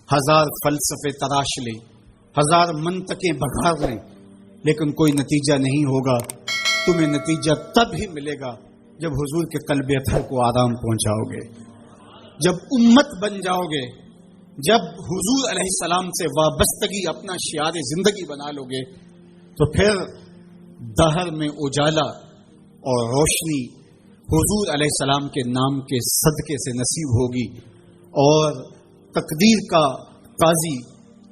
1000 فلسفے تراش لیں، 1000 منطقیں بگھار لیں، لیکن کوئی نتیجہ نہیں ہوگا. تمہیں نتیجہ تب ہی ملے گا جب حضور کے قلب اطہر کو آرام پہنچاؤ گے، جب امت بن جاؤ گے، جب حضور علیہ السلام سے وابستگی اپنا شعار زندگی بنا لو گے، تو پھر دہر میں اجالا اور روشنی حضور علیہ السلام کے نام کے صدقے سے نصیب ہوگی، اور تقدیر کا قاضی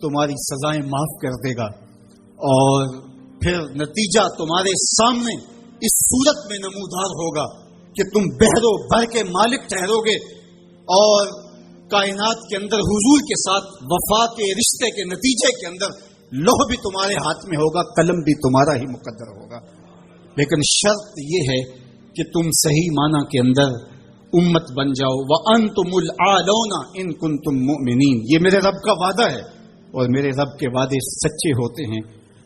تمہاری سزائیں معاف کر دے گا، اور پھر نتیجہ تمہارے سامنے اس صورت میں نمودار ہوگا کہ تم بحر و بر کے مالک ٹھہرو گے، اور کائنات کے اندر حضور کے ساتھ وفا کے رشتے کے نتیجے کے اندر لوح بھی تمہارے ہاتھ میں ہوگا، قلم بھی تمہارا ہی مقدر ہوگا. لیکن شرط یہ ہے کہ تم صحیح معنی کے اندر امت بن جاؤ. وَأَنْتُمُ الْأَعْلَوْنَ إِن كُنتُم مُؤْمِنِينَ. یہ میرے رب کا وعدہ ہے، اور میرے رب کے وعدے سچے ہوتے ہیں.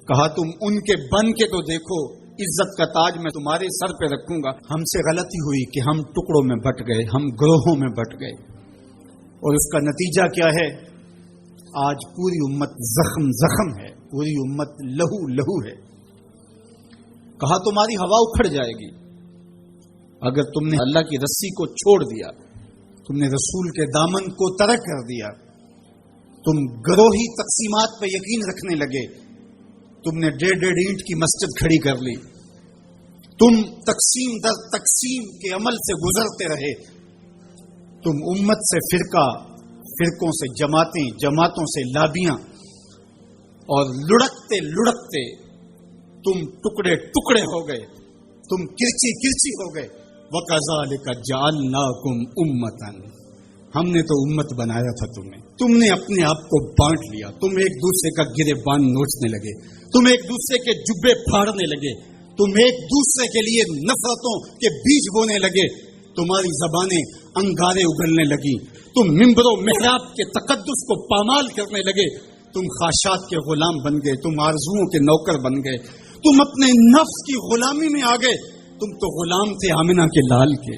کہا تم ان کے بن کے تو دیکھو، عزت کا تاج میں تمہارے سر پہ رکھوں گا. ہم سے غلطی ہوئی کہ ہم ٹکڑوں میں بٹ گئے، ہم گروہوں میں بٹ گئے، اور اس کا نتیجہ کیا ہے؟ آج پوری امت زخم زخم ہے، پوری امت لہو لہو ہے. کہا تمہاری ہوا اکھڑ جائے گی اگر تم نے اللہ کی رسی کو چھوڑ دیا، تم نے رسول کے دامن کو ترک کر دیا، تم گروہی تقسیمات پہ یقین رکھنے لگے، تم نے 1.5 اینٹ کی مسجد کھڑی کر لی، تم تقسیم در تقسیم کے عمل سے گزرتے رہے، تم امت سے فرقہ، فرقوں سے جماعتیں، جماعتوں سے لابیاں، اور لڑکتے لڑکتے تم ٹکڑے ٹکڑے ہو گئے، تم کرچی کرچی ہو گئے. وَكَذَلِكَ جَعَلْنَاكُمْ أُمَّةً. ہم نے تو امت بنایا تھا تمہیں، تم نے اپنے آپ کو بانٹ لیا، تم ایک دوسرے کا گریبان نوچنے لگے، تم ایک دوسرے کے جبے پھاڑنے لگے، تم ایک دوسرے کے لیے نفرتوں کے بیج بونے لگے، تمہاری زبانیں انگارے اگلنے لگی، تم ممبر و محراب کے تقدس کو پامال کرنے لگے، تم خواہشات کے غلام بن گئے، تم آرزوؤں کے نوکر بن گئے، تم اپنے نفس کی غلامی میں آ گئے. تم تو غلام تھے آمنہ کے لال کے،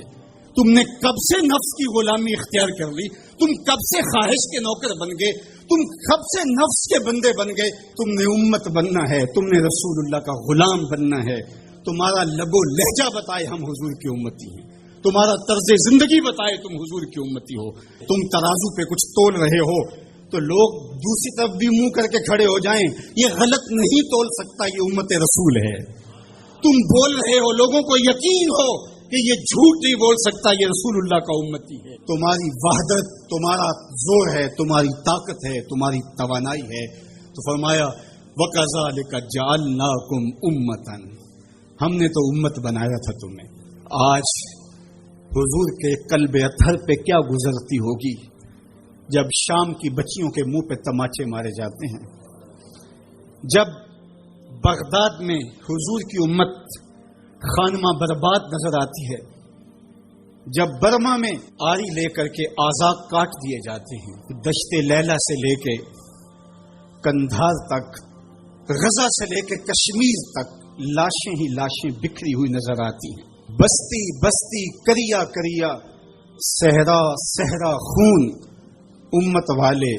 تم نے کب سے نفس کی غلامی اختیار کر لی، تم کب سے خواہش کے نوکر بن گئے، تم کب سے نفس کے بندے بن گئے. تم نے امت بننا ہے، تم نے رسول اللہ کا غلام بننا ہے. تمہارا لب و لہجہ بتائے ہم حضور کی امتی ہیں، تمہارا طرز زندگی بتائے تم حضور کی امتی ہو. تم ترازو پہ کچھ تول رہے ہو تو لوگ دوسری طرف بھی منہ کر کے کھڑے ہو جائیں، یہ غلط نہیں تول سکتا، یہ امت رسول ہے. تم بول رہے ہو، لوگوں کو یقین ہو کہ یہ جھوٹ نہیں بول سکتا، یہ رسول اللہ کا امتی ہے. تمہاری وحدت، تمہارا زور ہے، تمہاری طاقت ہے، تمہاری توانائی ہے. تو فرمایا وَكَذَلِكَ جَعَلْنَاكُمْ أُمَّةً. ہم نے تو امت بنایا تھا تمہیں. آج حضور کے قلب اطہر پہ کیا گزرتی ہوگی جب شام کی بچیوں کے منہ پہ تماچے مارے جاتے ہیں، جب بغداد میں حضور کی امت خانمہ برباد نظر آتی ہے، جب برما میں آری لے کر کے اعضاء کاٹ دیے جاتے ہیں، دشت لیلہ سے لے کے کندھار تک، غزہ سے لے کے کشمیر تک لاشیں ہی لاشیں بکھری ہوئی نظر آتی ہیں. بستی بستی، کریا کریا، صحرا صحرا خون. امت والے،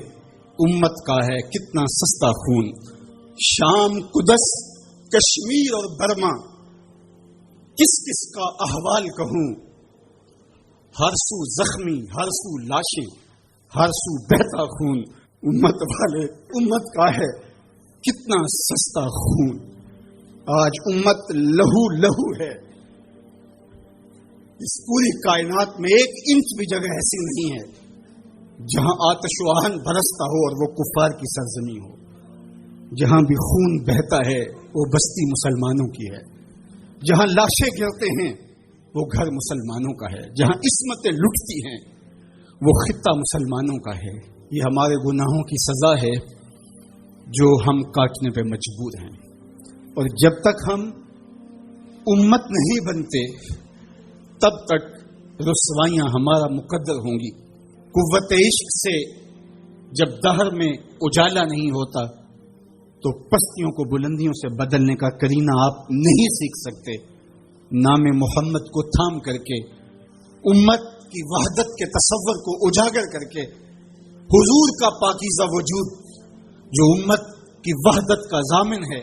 امت کا ہے کتنا سستا خون. شام، قدس، کشمیر اور برما، کس کس کا احوال کہوں. ہر سو زخمی، ہر سو لاشیں، ہر سو بہتا خون. امت والے، امت کا ہے کتنا سستا خون. آج امت لہو لہو ہے. اس پوری کائنات میں 1 انچ بھی جگہ ایسی نہیں ہے جہاں آتش و آہن برستا ہو اور وہ کفار کی سرزمین ہو. جہاں بھی خون بہتا ہے وہ بستی مسلمانوں کی ہے، جہاں لاشیں گرتے ہیں وہ گھر مسلمانوں کا ہے، جہاں عصمتیں لٹتی ہیں وہ خطہ مسلمانوں کا ہے. یہ ہمارے گناہوں کی سزا ہے جو ہم کاٹنے پہ مجبور ہیں. اور جب تک ہم امت نہیں بنتے تب تک رسوائیاں ہمارا مقدر ہوں گی. قوت عشق سے جب دہر میں اجالا نہیں ہوتا تو پستیوں کو بلندیوں سے بدلنے کا کرینہ آپ نہیں سیکھ سکتے. نام محمد کو تھام کر کے، امت کی وحدت کے تصور کو اجاگر کر کے حضور کا پاکیزہ وجود جو امت کی وحدت کا ضامن ہے،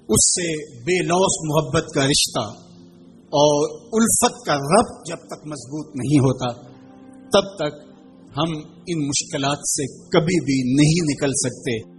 اس سے بے لوث محبت کا رشتہ اور الفت کا ربط جب تک مضبوط نہیں ہوتا، تب تک ہم ان مشکلات سے کبھی بھی نہیں نکل سکتے۔